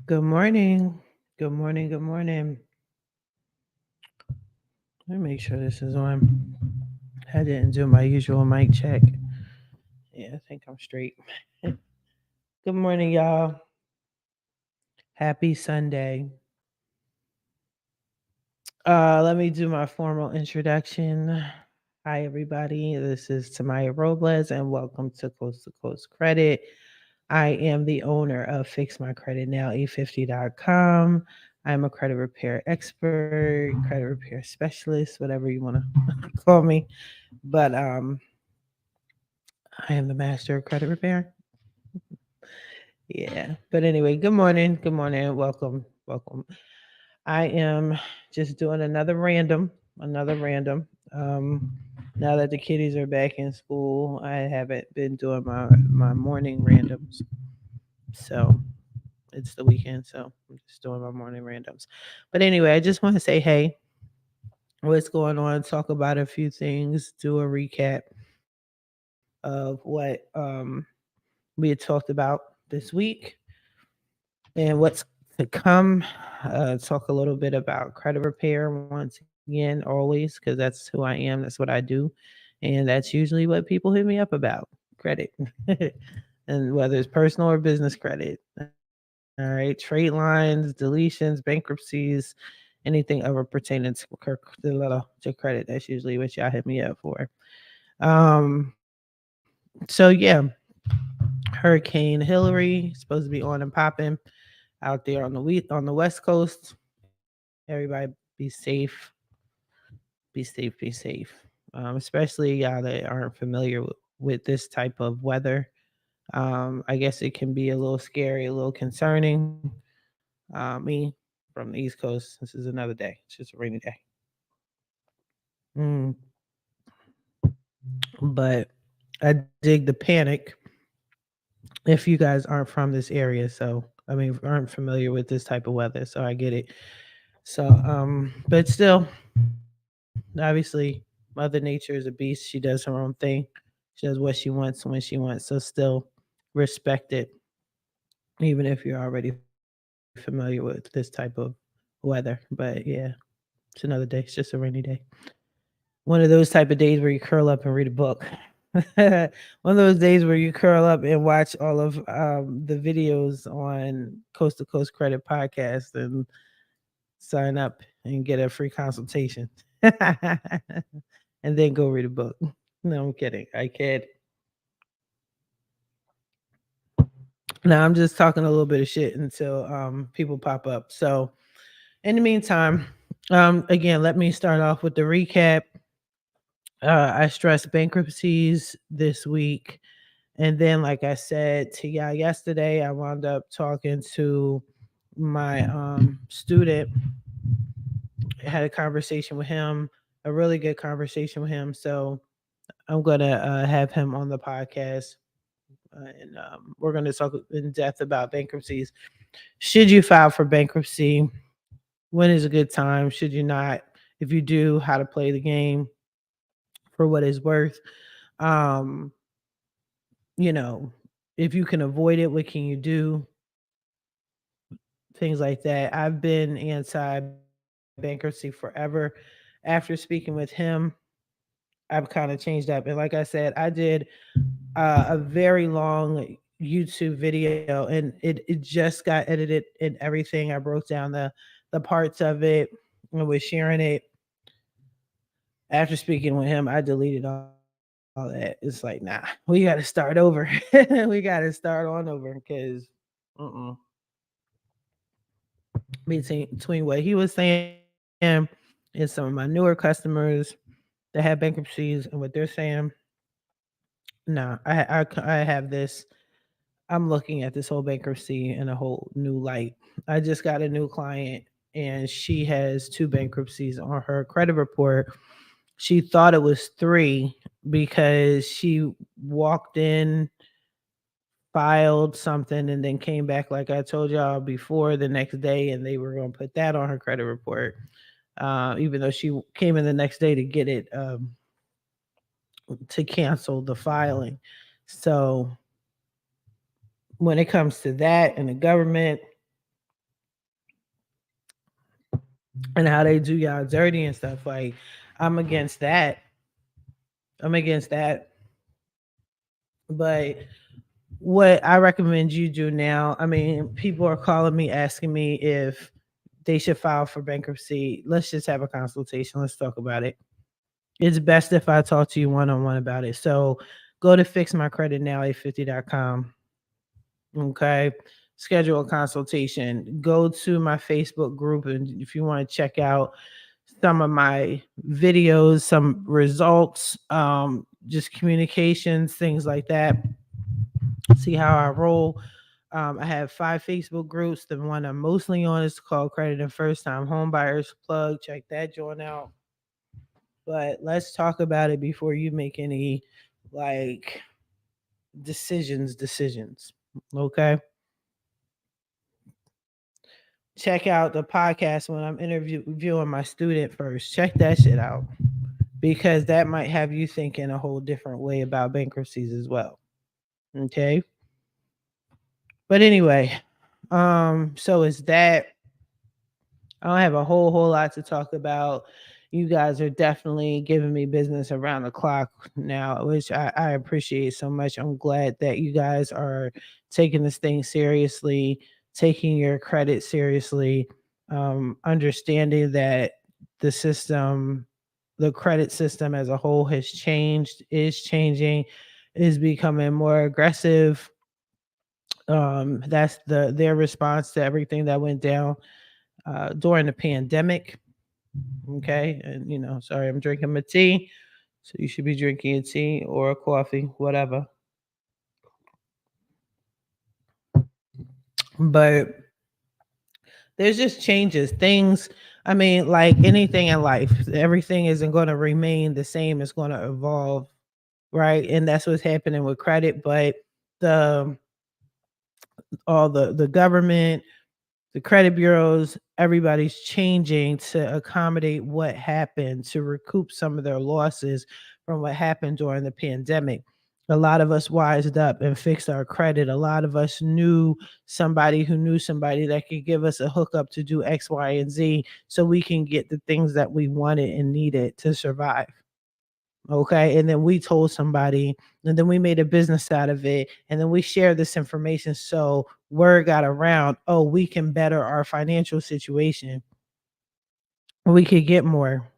Good morning. Good morning. Good morning. Let me make sure this is on. I didn't do my usual mic check. Yeah, I think I'm straight. Good morning, y'all. Happy Sunday. Let me do my formal introduction. Hi, everybody. This is Tamaya Robles, and welcome to Coast Credit. I am the owner of Fix My Credit Now, e50.com. I'm a credit repair expert, credit repair specialist, whatever you want to call me. But I am the master of credit repair. Yeah. But anyway, good morning. Good morning. Welcome. Welcome. I am just doing another random. Um, Now that the kiddies are back in school, I haven't been doing my morning randoms. So it's the weekend, so I'm just doing my morning randoms. But anyway, I just want to say, hey, what's going on? Talk about a few things. Do a recap of what we had talked about this week and what's to come. Talk a little bit about credit repair once again, always, because that's who I am. That's what I do. And that's usually what people hit me up about credit. And whether it's personal or business credit. All right. Trade lines, deletions, bankruptcies, anything ever pertaining to credit. That's usually what y'all hit me up for. So yeah, Hurricane Hilary supposed to be on and popping out there on the West Coast. Everybody be safe. Be safe. Be safe. Especially y'all that aren't familiar with this type of weather. I guess it can be a little scary, a little concerning. Me from the East Coast, this is another day. It's just a rainy day. Mm, but I dig the panic if you guys aren't from this area. So, I mean, aren't familiar with this type of weather. So I get it. So, but still, obviously, Mother Nature is a beast. She does her own thing. She does what she wants when she wants. So still respect it, even if you're already familiar with this type of weather. But yeah, it's another day. It's just a rainy day. One of those type of days where you curl up and read a book. One of those days where you curl up and watch all of the videos on Coast to Coast Credit Podcast and sign up and get a free consultation. And then go read a book. No, I'm kidding. I kid. Now I'm just talking a little bit of shit until people pop up. So in the meantime, again, let me start off with the recap. I stressed bankruptcies this week. And then, like I said to y'all yesterday, I wound up talking to my student. I had a conversation with him, a really good conversation with him. So I'm going to have him on the podcast. And we're going to talk in depth about bankruptcies. Should you file for bankruptcy? When is a good time? Should you not? If you do, how to play the game for what it's worth. Um, you know, if you can avoid it, what can you do? Things like that. I've been anti bankruptcy forever. After speaking with him, I've kind of changed up. And like I said, I did a very long YouTube video, and it just got edited and everything. I broke down the parts of it and was sharing it. After speaking with him, I deleted all that. It's like, nah, we got to start over. We got to start on over because mm-mm. Between what he was saying and some of my newer customers that have bankruptcies and what they're saying, nah, I have this. I'm looking at this whole bankruptcy in a whole new light. I just got a new client and she has two bankruptcies on her credit report. She thought it was three because she walked in, filed something, and then came back, like I told y'all before, the next day, and they were going to put that on her credit report. Even though she came in the next day to get it to cancel the filing. So when it comes to that and the government, and how they do y'all dirty and stuff. Like, I'm against that. I'm against that. But what I recommend you do now, I mean, people are calling me asking me if they should file for bankruptcy. Let's just have a consultation. Let's talk about it. It's best if I talk to you one on one about it. So go to fixmycreditnow850.com. Okay. Schedule a consultation. Go to my Facebook group, and if you want to check out some of my videos, some results, just communications, things like that. See how I roll. I have 5 Facebook groups. The one I'm mostly on is called Credit and First Time Home Buyers Plug. Check that joint out. But let's talk about it before you make any like decisions. Okay. Check out the podcast when I'm interviewing my student first. Check that shit out because that might have you thinking a whole different way about bankruptcies as well. Okay. But anyway, so is that I don't have a whole lot to talk about. You guys are definitely giving me business around the clock now, which I appreciate so much. I'm glad that you guys are taking this thing seriously, taking your credit seriously, understanding that the system, the credit system as a whole has changed, is changing, is becoming more aggressive. That's their response to everything that went down during the pandemic. Okay. And, sorry, I'm drinking my tea. So you should be drinking a tea or a coffee, whatever. But there's just changes. Things, I mean, like anything in life, everything isn't going to remain the same. It's going to evolve. Right. And that's what's happening with credit. But the, all the government, the credit bureaus, everybody's changing to accommodate what happened, to recoup some of their losses from what happened during the pandemic. A lot of us wised up and fixed our credit. A lot of us knew somebody who knew somebody that could give us a hookup to do X, Y, and Z so we can get the things that we wanted and needed to survive. Okay. And then we told somebody, and then we made a business out of it. And then we shared this information. So word got around, oh, we can better our financial situation. We could get more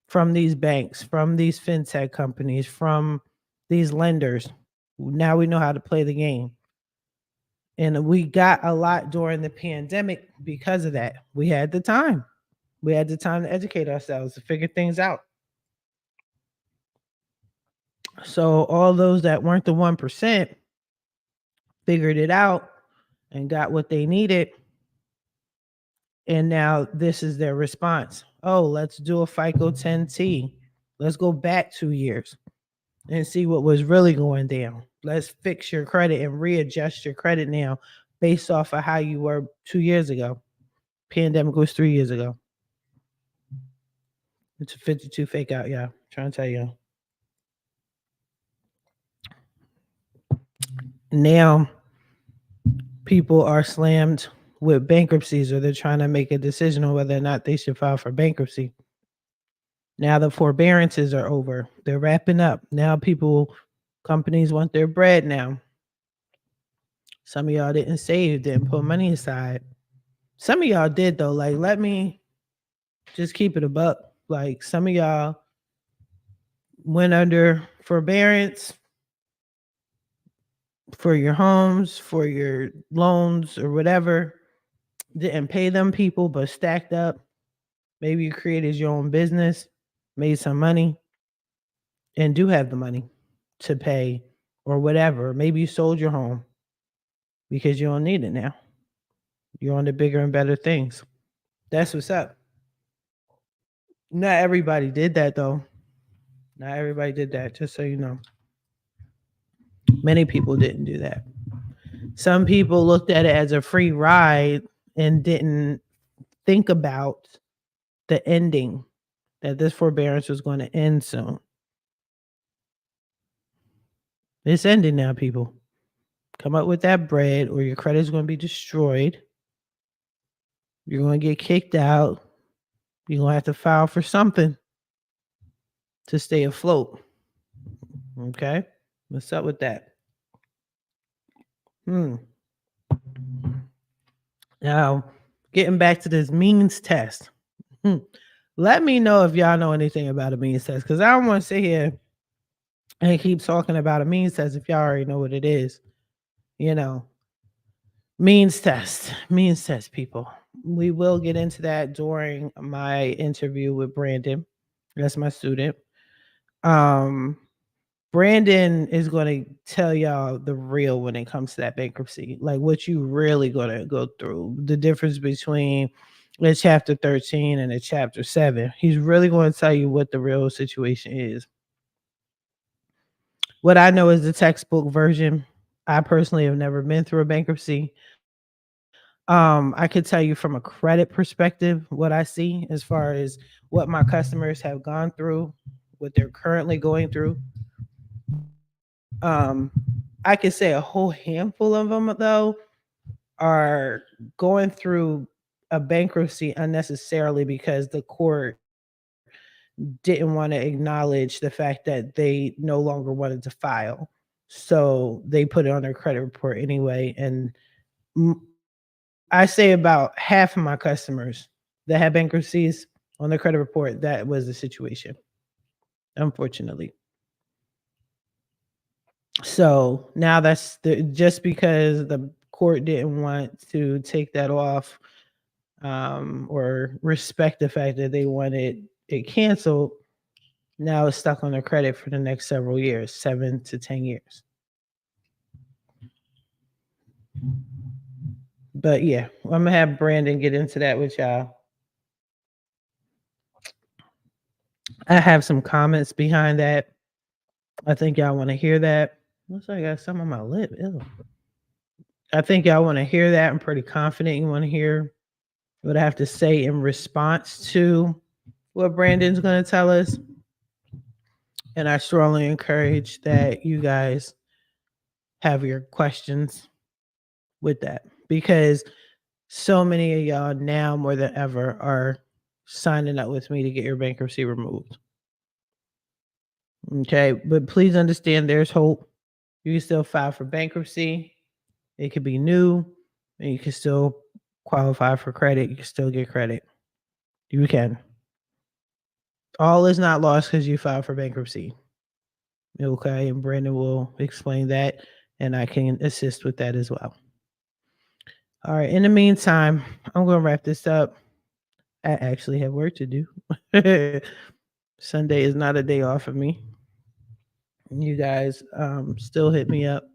from these banks, from these fintech companies, from these lenders. Now we know how to play the game. And we got a lot during the pandemic because of that. We had the time. We had the time to educate ourselves, to figure things out. So all those that weren't the 1% figured it out and got what they needed. And now this is their response. Oh, let's do a FICO 10T. Let's go back 2 years and see what was really going down. Let's fix your credit and readjust your credit now based off of how you were 2 years ago. Pandemic was 3 years ago. It's a 52 fake out, yeah. I'm trying to tell you. Now people are slammed with bankruptcies, or they're trying to make a decision on whether or not they should file for bankruptcy. Now the forbearances are over. They're wrapping up. Now companies want their bread now. Some of y'all didn't save, didn't put money aside. Some of y'all did though. Like, let me just keep it a buck. Like, some of y'all went under forbearance for your homes, for your loans or whatever. Didn't pay them people, but stacked up. Maybe you created your own business, made some money, and do have the money to pay or whatever. Maybe you sold your home because you don't need it now. You're on to bigger and better things. That's what's up. Not everybody did that though. Not everybody did that, just so you know. Many people didn't do that. Some people looked at it as a free ride and didn't think about the ending, that this forbearance was going to end soon. It's ending now, people. Come up with that bread or your credit is going to be destroyed. You're going to get kicked out. You're going to have to file for something to stay afloat. Okay? What's up with that? Hmm. Now, getting back to this means test. Hmm. Let me know if y'all know anything about a means test because I don't want to sit here and keep talking about a means test if y'all already know what it is. You know, means test, people. We will get into that during my interview with Brandon. That's my student. Um, Brandon is going to tell y'all the real when it comes to that bankruptcy, like what you really going to go through, the difference between a chapter 13 and a chapter 7. He's really going to tell you what the real situation is. What I know is the textbook version. I personally have never been through a bankruptcy. I could tell you from a credit perspective what I see as far as what my customers have gone through, what they're currently going through. I could say a whole handful of them though are going through a bankruptcy unnecessarily because the court didn't want to acknowledge the fact that they no longer wanted to file. So they put it on their credit report anyway. And I say about half of my customers that have bankruptcies on their credit report, that was the situation, unfortunately. So now just because the court didn't want to take that off or respect the fact that they wanted it canceled, now it's stuck on their credit for the next several years, 7 to 10 years. But yeah, I'm gonna have Brandon get into that with y'all. I have some comments behind that. I think y'all want to hear that. Looks like I got some on my lip. Ew. I think y'all want to hear that. I'm pretty confident you want to hear what I have to say in response to what Brandon's going to tell us. And I strongly encourage that you guys have your questions with that because so many of y'all now more than ever are signing up with me to get your bankruptcy removed. Okay, but please understand there's hope. You can still file for bankruptcy. It could be new and you can still qualify for credit. You can still get credit. You can. All is not lost because you filed for bankruptcy. Okay, and Brandon will explain that and I can assist with that as well. All right, in the meantime, I'm going to wrap this up. I actually have work to do. Sunday is not a day off of me. You guys still hit me up,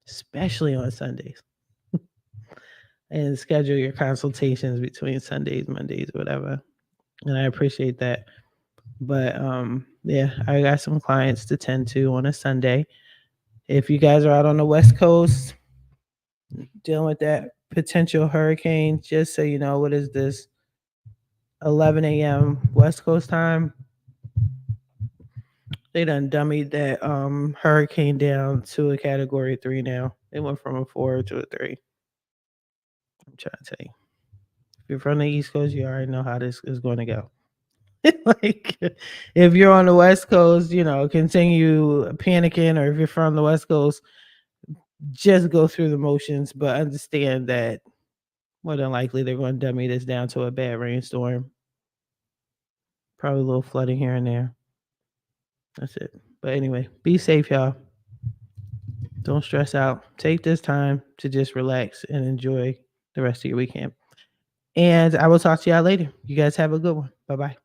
especially on Sundays, and schedule your consultations between Sundays, Mondays, whatever. And I appreciate that. But yeah, I got some clients to tend to on a Sunday. If you guys are out on the West Coast dealing with that potential hurricane, just so you know, what is this? 11 a.m. West Coast time. They done dummied that hurricane down to a category 3 now. It went from a 4 to a 3. I'm trying to tell you. If you're from the East Coast, you already know how this is going to go. Like, if you're on the West Coast, continue panicking, or if you're from the West Coast, just go through the motions, but understand that more than likely they're going to dummy this down to a bad rainstorm. Probably a little flooding here and there. That's it. But anyway, be safe, y'all. Don't stress out. Take this time to just relax and enjoy the rest of your weekend. And I will talk to y'all later. You guys have a good one. Bye bye.